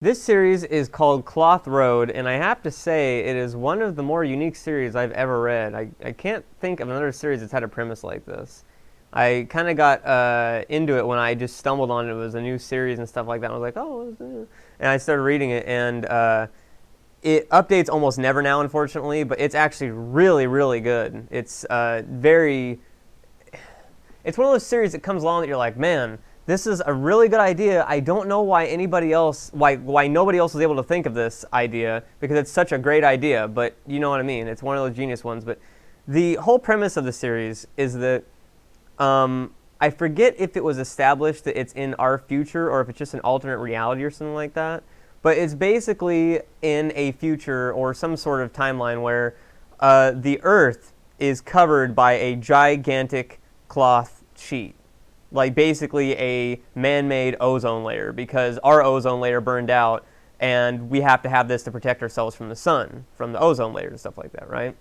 This series is called Cloth Road, and I have to say it is one of the more unique series I've ever read. I can't think of another series that's had a premise like this. I kind of got into it when I just stumbled on it. It was a new series and stuff like that. I was like, oh, and I started reading it, and it updates almost never now, unfortunately, but it's actually really, really good. It's it's one of those series that comes along that you're like, man, this is a really good idea. I don't know why why nobody else was able to think of this idea, because it's such a great idea, but you know what I mean. It's one of those genius ones. But the whole premise of the series is that I forget if it was established that it's in our future or if it's just an alternate reality or something like that. But it's basically in a future or some sort of timeline where the Earth is covered by a gigantic cloth sheet. Like basically a man-made ozone layer, because our ozone layer burned out and we have to have this to protect ourselves from the sun, from the ozone layer and stuff like that, right?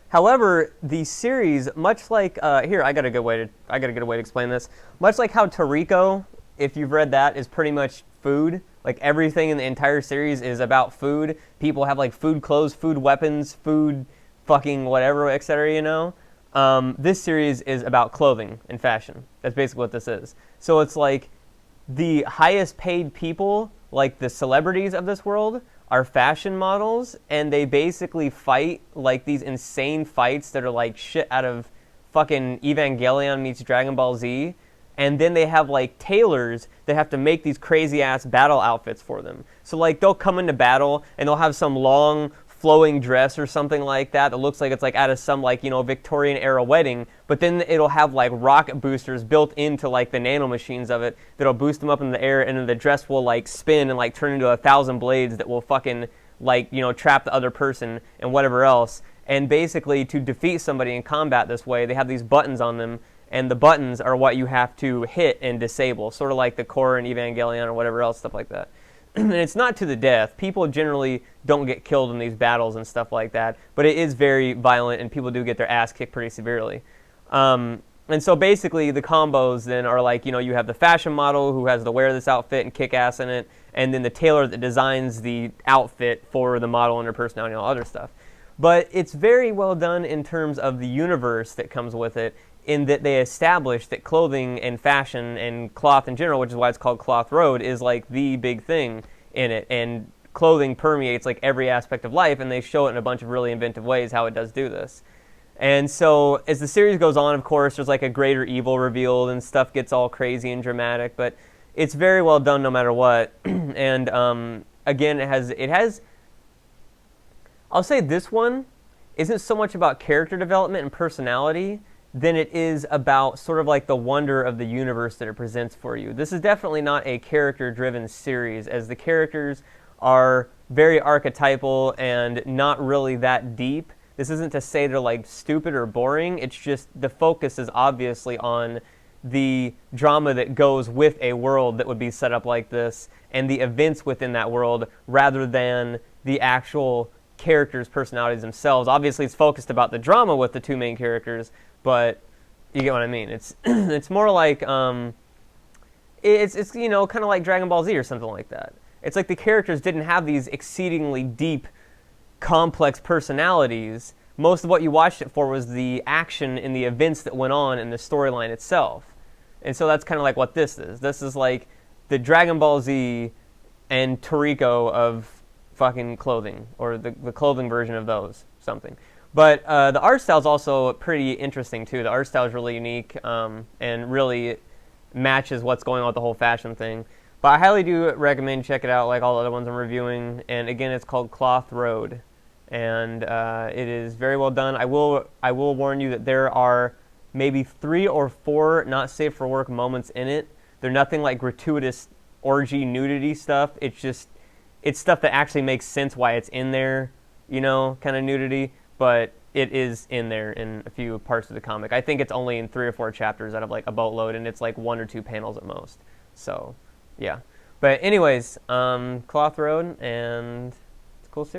However, the series, much like here, I got a good way to explain this. Much like how Toriko, if you've read that, is pretty much food. Like everything in the entire series is about food. People have like food clothes, food weapons, food fucking whatever, etc. You know. This series is about clothing and fashion. That's basically what this is. So it's like the highest paid people, like the celebrities of this world, are fashion models, and they basically fight like these insane fights that are like shit out of fucking Evangelion meets Dragon Ball Z. And then they have like tailors that have to make these crazy ass battle outfits for them. So like they'll come into battle and they'll have some long flowing dress or something like that that looks like it's like out of some like, you know, Victorian era wedding, but then it'll have like rocket boosters built into like the nanomachines of it that'll boost them up in the air, and then the dress will like spin and like turn into 1,000 blades that will fucking like, you know, trap the other person and whatever else. And basically to defeat somebody in combat this way, they have these buttons on them, and the buttons are what you have to hit and disable, sort of like the core in Evangelion or whatever else, stuff like that. And it's not to the death. People generally don't get killed in these battles and stuff like that, but it is very violent, and people do get their ass kicked pretty severely. And so basically the combos then are like, you know, you have the fashion model who has to wear this outfit and kick ass in it, and then the tailor that designs the outfit for the model and their personality and all other stuff. But it's very well done in terms of the universe that comes with it, in that they establish that clothing and fashion and cloth in general, which is why it's called Cloth Road, is like the big thing in it. And clothing permeates like every aspect of life, and they show it in a bunch of really inventive ways how it does do this. And so as the series goes on, of course, there's like a greater evil revealed and stuff gets all crazy and dramatic, but it's very well done no matter what. And again, it has I'll say this one isn't so much about character development and personality than it is about sort of like the wonder of the universe that it presents for you. This is definitely not a character-driven series, as the characters are very archetypal and not really that deep. This isn't to say they're like stupid or boring. It's just the focus is obviously on the drama that goes with a world that would be set up like this and the events within that world, rather than the actual characters' personalities themselves. Obviously, it's focused about the drama with the two main characters, but you get what I mean. It's it's more like it's you know, kind of like Dragon Ball Z or something like that. It's like the characters didn't have these exceedingly deep, complex personalities. Most of what you watched it for was the action and the events that went on in the storyline itself. And so that's kind of like what this is. This is like the Dragon Ball Z and Toriko of fucking clothing, or the clothing version of those, something. But the art style is also pretty interesting too. The art style is really unique and really matches what's going on with the whole fashion thing. But I highly do recommend check it out, like all the other ones I'm reviewing. And again, it's called Cloth Road, and it is very well done. I will warn you that there are maybe 3 or 4 not safe for work moments in it. They're nothing like gratuitous orgy nudity stuff. It's stuff that actually makes sense why it's in there, you know, kind of nudity. But it is in there in a few parts of the comic. I think it's only in 3 or 4 chapters out of like a boatload, and it's like 1 or 2 panels at most. So, yeah. But anyways, Cloth Road, and